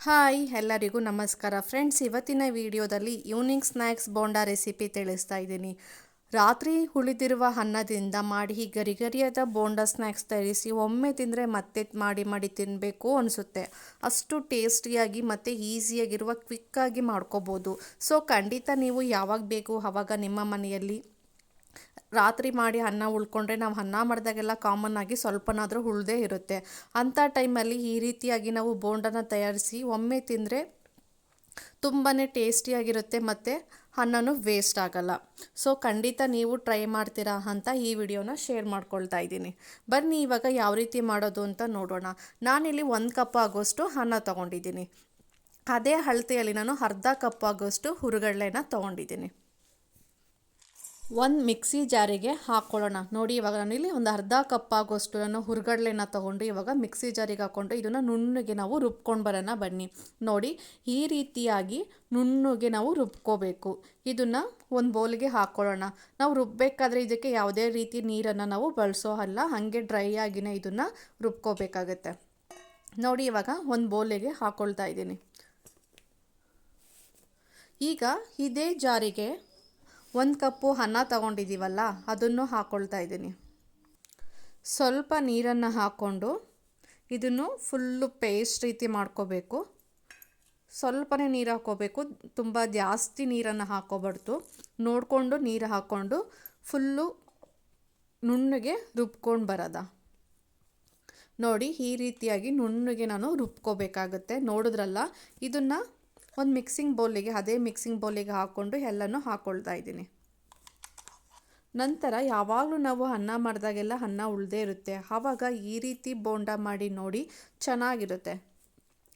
Hi ಎಲ್ಲರಿಗೂ ನಮಸ್ಕಾರ friends. ಇವತ್ತಿನ ವಿಡಿಯೋದಲ್ಲಿ ಈವ್ನಿಂಗ್ ಸ್ನ್ಯಾಕ್ಸ್ ಬೋಂಡಾ ರೆಸಿಪಿ ತಿಳಿಸ್ತಾ ಇದ್ದೀನಿ. ರಾತ್ರಿ ಉಳಿದಿರುವ ಅನ್ನದಿಂದ ಮಾಡಿ ಗರಿಗರಿಯಾದ ಬೋಂಡಾ ಸ್ನ್ಯಾಕ್ಸ್ ತಯಾರಿಸಿ ಒಮ್ಮೆ ತಿಂದರೆ ಮತ್ತೆ ಮಾಡಿ ಮಾಡಿ ತಿನ್ನಬೇಕು ಅನಿಸುತ್ತೆ. ಅಷ್ಟು ಟೇಸ್ಟಿಯಾಗಿ ಮತ್ತು ಈಸಿಯಾಗಿರುವ ಕ್ವಿಕ್ಕಾಗಿ ಮಾಡ್ಕೋಬೋದು. ಸೊ ಖಂಡಿತ ನೀವು ಯಾವಾಗ ಬೇಕು ಆವಾಗ ನಿಮ್ಮ ಮನೆಯಲ್ಲಿ ರಾತ್ರಿ ಮಾಡಿ ಅನ್ನ ಉಳ್ಕೊಂಡ್ರೆ ನಾವು ಅನ್ನ ಮಾಡಿದಾಗೆಲ್ಲ ಕಾಮನ್ ಆಗಿ ಸ್ವಲ್ಪನಾದರೂ ಉಳಿದೇ ಇರುತ್ತೆ. ಅಂಥ ಟೈಮಲ್ಲಿ ಈ ರೀತಿಯಾಗಿ ನಾವು ಬೋಂಡನ ತಯಾರಿಸಿ ಒಮ್ಮೆ ತಿಂದರೆ ತುಂಬಾ ಟೇಸ್ಟಿಯಾಗಿರುತ್ತೆ ಮತ್ತು ಅನ್ನನೂ ವೇಸ್ಟ್ ಆಗಲ್ಲ. ಸೊ ಖಂಡಿತ ನೀವು ಟ್ರೈ ಮಾಡ್ತೀರಾ ಅಂತ ಈ ವಿಡಿಯೋನ ಶೇರ್ ಮಾಡ್ಕೊಳ್ತಾ ಇದ್ದೀನಿ. ಬನ್ನಿ ಇವಾಗ ಯಾವ ರೀತಿ ಮಾಡೋದು ಅಂತ ನೋಡೋಣ. ನಾನಿಲ್ಲಿ 1 ಕಪ್ ಆಗೋಷ್ಟು ಅನ್ನ ತೊಗೊಂಡಿದ್ದೀನಿ. ಅದೇ ಅಳತೆಯಲ್ಲಿ ನಾನು ಅರ್ಧ ಕಪ್ ಆಗೋಷ್ಟು ಹುರುಗಡ್ಲೆನ ತೊಗೊಂಡಿದ್ದೀನಿ. ಒಂದು ಮಿಕ್ಸಿ ಜಾರಿಗೆ ಹಾಕ್ಕೊಳ್ಳೋಣ. ನೋಡಿ, ಇವಾಗ ನಾನಿಲ್ಲಿ ಒಂದು ಅರ್ಧ ಕಪ್ ಆಗೋಷ್ಟು ನಾನು ಹುರುಗಡ್ಲೆನ ತೊಗೊಂಡು ಇವಾಗ ಮಿಕ್ಸಿ ಜಾರಿಗೆ ಹಾಕ್ಕೊಂಡು ಇದನ್ನು ನುಣ್ಣಗೆ ನಾವು ರುಬ್ಕೊಂಡು ಬರೋಣ ಬನ್ನಿ. ನೋಡಿ, ಈ ರೀತಿಯಾಗಿ ನುಣ್ಣಗೆ ನಾವು ರುಬ್ಕೋಬೇಕು. ಇದನ್ನು ಒಂದು ಬೌಲ್ಗೆ ಹಾಕ್ಕೊಳ್ಳೋಣ. ನಾವು ರುಬ್ಬಬೇಕಾದ್ರೆ ಇದಕ್ಕೆ ಯಾವುದೇ ರೀತಿ ನೀರನ್ನು ನಾವು ಬಳಸೋ ಅಲ್ಲ, ಹಾಗೆ ಡ್ರೈ ಆಗಿನೇ ಇದನ್ನು ರುಬ್ಕೋಬೇಕಾಗತ್ತೆ. ನೋಡಿ, ಇವಾಗ ಒಂದು ಬೌಲಿಗೆ ಹಾಕ್ಕೊಳ್ತಾ ಇದ್ದೀನಿ. ಈಗ ಇದೇ ಜಾರಿಗೆ 1 ಕಪ್ಪು ಅನ್ನ ತಗೊಂಡಿದ್ದೀವಲ್ಲ ಅದನ್ನು ಹಾಕ್ಕೊಳ್ತಾ ಇದ್ದೀನಿ. ಸ್ವಲ್ಪ ನೀರನ್ನು ಹಾಕ್ಕೊಂಡು ಇದನ್ನು ಫುಲ್ಲು ಪೇಸ್ಟ್ ರೀತಿ ಮಾಡ್ಕೋಬೇಕು. ಸ್ವಲ್ಪನೇ ನೀರು ಹಾಕ್ಕೋಬೇಕು, ತುಂಬ ಜಾಸ್ತಿ ನೀರನ್ನು ಹಾಕ್ಕೋಬಾರ್ದು. ನೋಡಿಕೊಂಡು ನೀರು ಹಾಕ್ಕೊಂಡು ಫುಲ್ಲು ನುಣ್ಣಗೆ ರುಬ್ಕೊಂಡು ಬರೋದ. ನೋಡಿ, ಈ ರೀತಿಯಾಗಿ ನುಣ್ಣಗೆ ನಾನು ರುಬ್ಕೋಬೇಕಾಗುತ್ತೆ. ನೋಡಿದ್ರಲ್ಲ, ಇದನ್ನು ಒಂದು ಮಿಕ್ಸಿಂಗ್ ಬೌಲಿಗೆ ಅದೇ ಮಿಕ್ಸಿಂಗ್ ಬೌಲಿಗೆ ಹಾಕ್ಕೊಂಡು ಎಲ್ಲನೂ ಹಾಕ್ಕೊಳ್ತಾ ಇದ್ದೀನಿ. ನಂತರ ಯಾವಾಗಲೂ ನಾವು ಅನ್ನ ಮಾಡಿದಾಗೆಲ್ಲ ಅನ್ನ ಉಳಿದೇ ಇರುತ್ತೆ, ಆವಾಗ ಈ ರೀತಿ ಬೋಂಡ ಮಾಡಿ ನೋಡಿ, ಚೆನ್ನಾಗಿರುತ್ತೆ.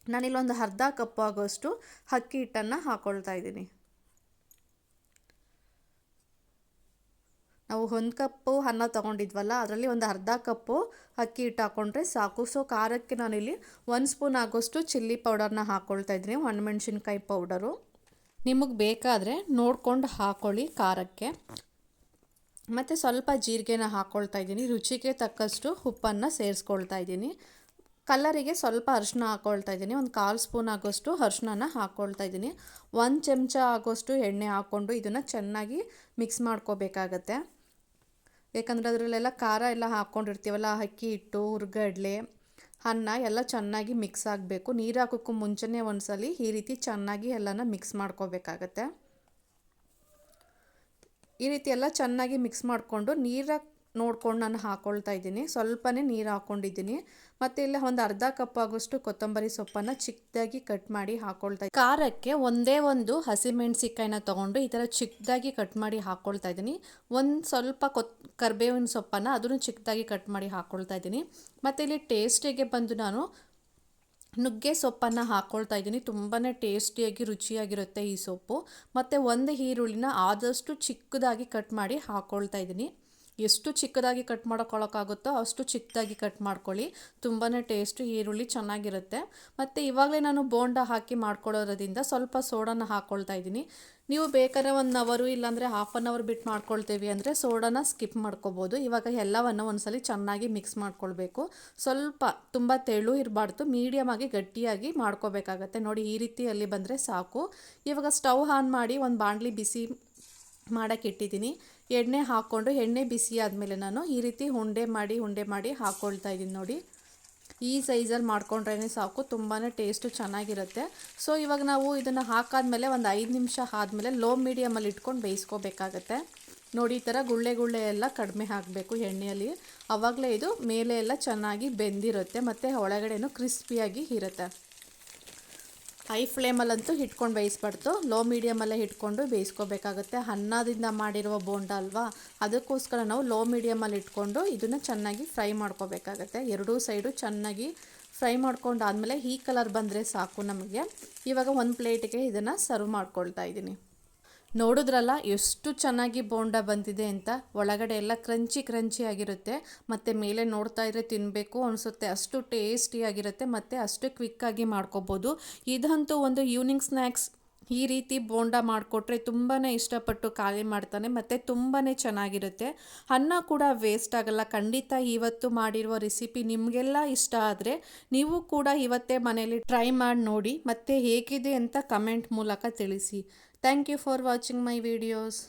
ನಾನಿಲ್ಲೊಂದು ಅರ್ಧ ಕಪ್ ಆಗೋಷ್ಟು ಅಕ್ಕಿ ಹಿಟ್ಟನ್ನು ಹಾಕ್ಕೊಳ್ತಾ ಇದ್ದೀನಿ. ನಾವು 1 ಕಪ್ಪು ಅನ್ನ ತೊಗೊಂಡಿದ್ವಲ್ಲ ಅದರಲ್ಲಿ ಒಂದು ಅರ್ಧ ಕಪ್ಪು ಅಕ್ಕಿ ಹಿಟ್ಟು ಹಾಕ್ಕೊಂಡ್ರೆ ಸಾಕು. ಸೊ ಖಾರಕ್ಕೆ ನಾನಿಲ್ಲಿ 1 ಸ್ಪೂನ್ ಆಗೋಷ್ಟು ಚಿಲ್ಲಿ ಪೌಡರ್ನ ಹಾಕ್ಕೊಳ್ತಾ ಇದ್ದೀನಿ, ಒಣಮೆಣ್ಸಿನ್ಕಾಯಿ ಪೌಡರು. ನಿಮಗೆ ಬೇಕಾದರೆ ನೋಡ್ಕೊಂಡು ಹಾಕ್ಕೊಳ್ಳಿ ಖಾರಕ್ಕೆ. ಮತ್ತು ಸ್ವಲ್ಪ ಜೀರಿಗೆನ ಹಾಕ್ಕೊಳ್ತಾ ಇದ್ದೀನಿ. ರುಚಿಗೆ ತಕ್ಕಷ್ಟು ಉಪ್ಪನ್ನು ಸೇರಿಸ್ಕೊಳ್ತಾ ಇದ್ದೀನಿ. ಕಲರಿಗೆ ಸ್ವಲ್ಪ ಅರಿಶಿನ ಹಾಕ್ಕೊಳ್ತಾ ಇದ್ದೀನಿ. ಒಂದು 1/4 ಸ್ಪೂನ್ ಆಗೋಷ್ಟು ಅರಿಶಿನ ಹಾಕ್ಕೊಳ್ತಾ ಇದ್ದೀನಿ. 1 ಚಮಚ ಆಗೋಷ್ಟು ಎಣ್ಣೆ ಹಾಕ್ಕೊಂಡು ಇದನ್ನು ಚೆನ್ನಾಗಿ ಮಿಕ್ಸ್ ಮಾಡ್ಕೋಬೇಕಾಗತ್ತೆ. ಯಾಕಂದರೆ ಅದರಲ್ಲೆಲ್ಲ ಖಾರ ಎಲ್ಲ ಹಾಕ್ಕೊಂಡಿರ್ತೀವಲ್ಲ, ಅಕ್ಕಿ ಹಿಟ್ಟು, ಹುರ್ಗಡ್ಲೆ, ಅನ್ನ ಎಲ್ಲ ಚೆನ್ನಾಗಿ ಮಿಕ್ಸ್ ಆಗಬೇಕು. ನೀರು ಹಾಕೋಕ್ಕೂ ಮುಂಚೆನೇ ಒಂದ್ಸಲಿ ಈ ರೀತಿ ಚೆನ್ನಾಗಿ ಎಲ್ಲನ ಮಿಕ್ಸ್ ಮಾಡ್ಕೋಬೇಕಾಗತ್ತೆ. ಈ ರೀತಿ ಎಲ್ಲ ಚೆನ್ನಾಗಿ ಮಿಕ್ಸ್ ಮಾಡಿಕೊಂಡು ನೀರು ನೋಡ್ಕೊಂಡು ನಾನು ಹಾಕ್ಕೊಳ್ತಾ ಇದ್ದೀನಿ. ಸ್ವಲ್ಪನೇ ನೀರು ಹಾಕ್ಕೊಂಡಿದ್ದೀನಿ. ಮತ್ತು ಇಲ್ಲ ಒಂದು ಅರ್ಧ ಕಪ್ ಆಗೋಷ್ಟು ಕೊತ್ತಂಬರಿ ಸೊಪ್ಪನ್ನು ಚಿಕ್ಕದಾಗಿ ಕಟ್ ಮಾಡಿ ಹಾಕ್ಕೊಳ್ತಾ ಇದ್ದೀನಿ. ಖಾರಕ್ಕೆ ಒಂದೇ ಒಂದು ಹಸಿಮೆಣ್ಸಿಕಾಯಿನ ತೊಗೊಂಡು ಈ ಥರ ಚಿಕ್ಕದಾಗಿ ಕಟ್ ಮಾಡಿ ಹಾಕ್ಕೊಳ್ತಾ ಇದ್ದೀನಿ. ಒಂದು ಸ್ವಲ್ಪ ಕರಿಬೇವಿನ ಸೊಪ್ಪನ್ನು ಅದನ್ನು ಚಿಕ್ಕದಾಗಿ ಕಟ್ ಮಾಡಿ ಹಾಕ್ಕೊಳ್ತಾ ಇದ್ದೀನಿ. ಮತ್ತು ಇಲ್ಲಿ ಟೇಸ್ಟಿಗೆ ಬಂದು ನಾನು ನುಗ್ಗೆ ಸೊಪ್ಪನ್ನು ಹಾಕ್ಕೊಳ್ತಾ ಇದ್ದೀನಿ. ತುಂಬಾ ಟೇಸ್ಟಿಯಾಗಿ ರುಚಿಯಾಗಿರುತ್ತೆ ಈ ಸೊಪ್ಪು. ಮತ್ತು ಒಂದು ಈರುಳ್ಳಿನ ಆದಷ್ಟು ಚಿಕ್ಕದಾಗಿ ಕಟ್ ಮಾಡಿ ಹಾಕ್ಕೊಳ್ತಾ ಇದ್ದೀನಿ. ಎಷ್ಟು ಚಿಕ್ಕದಾಗಿ ಕಟ್ ಮಾಡ್ಕೊಳ್ಳೋಕ್ಕಾಗುತ್ತೋ ಅಷ್ಟು ಚಿಕ್ಕದಾಗಿ ಕಟ್ ಮಾಡ್ಕೊಳ್ಳಿ. ತುಂಬಾ ಟೇಸ್ಟು ಈರುಳ್ಳಿ ಚೆನ್ನಾಗಿರುತ್ತೆ. ಮತ್ತು ಇವಾಗಲೇ ನಾನು ಬೋಂಡ ಹಾಕಿ ಮಾಡ್ಕೊಳ್ಳೋದ್ರಿಂದ ಸ್ವಲ್ಪ ಸೋಡಾನ ಹಾಕ್ಕೊಳ್ತಾ ಇದ್ದೀನಿ. ನೀವು ಬೇಕಾದ್ರೆ 1 ಅವರು ಇಲ್ಲಾಂದರೆ ½ ಅನ್ ಅವರ್ ಬಿಟ್ಟು ಮಾಡ್ಕೊಳ್ತೀವಿ ಅಂದರೆ ಸೋಡಾನ ಸ್ಕಿಪ್ ಮಾಡ್ಕೋಬೋದು. ಇವಾಗ ಎಲ್ಲವನ್ನು ಒಂದ್ಸಲಿ ಚೆನ್ನಾಗಿ ಮಿಕ್ಸ್ ಮಾಡ್ಕೊಳ್ಬೇಕು. ಸ್ವಲ್ಪ ತುಂಬ ತೆಳು ಇರಬಾರ್ದು, ಮೀಡಿಯಮ್ ಆಗಿ ಗಟ್ಟಿಯಾಗಿ ಮಾಡ್ಕೋಬೇಕಾಗತ್ತೆ. ನೋಡಿ, ಈ ರೀತಿಯಲ್ಲಿ ಬಂದರೆ ಸಾಕು. ಇವಾಗ ಸ್ಟವ್ ಆನ್ ಮಾಡಿ ಒಂದು ಬಾಣಲಿ ಬಿಸಿ ಮಾಡೋಕ್ಕೆ ಇಟ್ಟಿದ್ದೀನಿ. ಎಣ್ಣೆ ಹಾಕ್ಕೊಂಡು ಎಣ್ಣೆ ಬಿಸಿ ಆದಮೇಲೆ ನಾನು ಈ ರೀತಿ ಉಂಡೆ ಮಾಡಿ ಹಾಕ್ಕೊಳ್ತಾ ಇದ್ದೀನಿ. ನೋಡಿ, ಈ ಸೈಜಲ್ಲಿ ಮಾಡ್ಕೊಂಡ್ರೇ ಸಾಕು, ತುಂಬಾ ಟೇಸ್ಟು ಚೆನ್ನಾಗಿರುತ್ತೆ. ಸೊ ಇವಾಗ ನಾವು ಇದನ್ನು ಹಾಕಾದ್ಮೇಲೆ ಒಂದು 5 ನಿಮಿಷ ಆದಮೇಲೆ ಲೋ ಮೀಡಿಯಮಲ್ಲಿ ಇಟ್ಕೊಂಡು ಬೇಯಿಸ್ಕೋಬೇಕಾಗತ್ತೆ. ನೋಡಿ, ಈ ಥರ ಗುಳ್ಳೆ ಎಲ್ಲ ಕಡಿಮೆ ಹಾಕಬೇಕು ಎಣ್ಣೆಯಲ್ಲಿ. ಆವಾಗಲೇ ಇದು ಮೇಲೆ ಎಲ್ಲ ಚೆನ್ನಾಗಿ ಬೆಂದಿರುತ್ತೆ ಮತ್ತು ಒಳಗಡೆನೂ ಕ್ರಿಸ್ಪಿಯಾಗಿ ಇರುತ್ತೆ. ಹೈ ಫ್ಲೇಮಲ್ಲಂತೂ ಇಟ್ಕೊಂಡು ಬೇಯಿಸ್ಬಾರ್ದು, ಲೋ ಮೀಡಿಯಮಲ್ಲೇ ಇಟ್ಕೊಂಡು ಬೇಯಿಸ್ಕೋಬೇಕಾಗುತ್ತೆ. ಅನ್ನದಿಂದ ಮಾಡಿರುವ ಬೋಂಡ ಅಲ್ವಾ, ಅದಕ್ಕೋಸ್ಕರ ನಾವು ಲೋ ಮೀಡಿಯಮಲ್ಲಿ ಇಟ್ಕೊಂಡು ಇದನ್ನು ಚೆನ್ನಾಗಿ ಫ್ರೈ ಮಾಡ್ಕೋಬೇಕಾಗತ್ತೆ. ಎರಡೂ ಸೈಡು ಚೆನ್ನಾಗಿ ಫ್ರೈ ಮಾಡ್ಕೊಂಡಾದಮೇಲೆ ಈ ಕಲರ್ ಬಂದರೆ ಸಾಕು ನಮಗೆ. ಇವಾಗ ಒಂದು ಪ್ಲೇಟಿಗೆ ಇದನ್ನು ಸರ್ವ್ ಮಾಡ್ಕೊಳ್ತಾ ಇದ್ದೀನಿ. ನೋಡಿದ್ರಲ್ಲ ಎಷ್ಟು ಚೆನ್ನಾಗಿ ಬೋಂಡ ಬಂದಿದೆ ಅಂತ. ಒಳಗಡೆ ಎಲ್ಲ ಕ್ರಂಚಿ ಆಗಿರುತ್ತೆ ಮತ್ತು ಮೇಲೆ ನೋಡ್ತಾ ಇದ್ರೆ ತಿನ್ನಬೇಕು ಅನಿಸುತ್ತೆ, ಅಷ್ಟು ಟೇಸ್ಟಿಯಾಗಿರುತ್ತೆ ಮತ್ತು ಅಷ್ಟು ಕ್ವಿಕ್ಕಾಗಿ ಮಾಡ್ಕೋಬೋದು. ಇದಂತೂ ಒಂದು ಈವ್ನಿಂಗ್ ಸ್ನ್ಯಾಕ್ಸ್ ಈ ರೀತಿ ಬೋಂಡ ಮಾಡಿಕೊಟ್ರೆ ತುಂಬಾ ಇಷ್ಟಪಟ್ಟು ಖಾಲಿ ಮಾಡ್ತಾನೆ ಮತ್ತು ತುಂಬಾ ಚೆನ್ನಾಗಿರುತ್ತೆ. ಅನ್ನ ಕೂಡ ವೇಸ್ಟ್ ಆಗಲ್ಲ. ಖಂಡಿತ ಇವತ್ತು ಮಾಡಿರುವ ರೆಸಿಪಿ ನಿಮಗೆಲ್ಲ ಇಷ್ಟ ಆದರೆ ನೀವು ಕೂಡ ಇವತ್ತೇ ಮನೇಲಿ ಟ್ರೈ ಮಾಡಿ ನೋಡಿ ಮತ್ತು ಹೇಗಿದೆ ಅಂತ ಕಮೆಂಟ್ ಮೂಲಕ ತಿಳಿಸಿ. Thank you for watching my videos.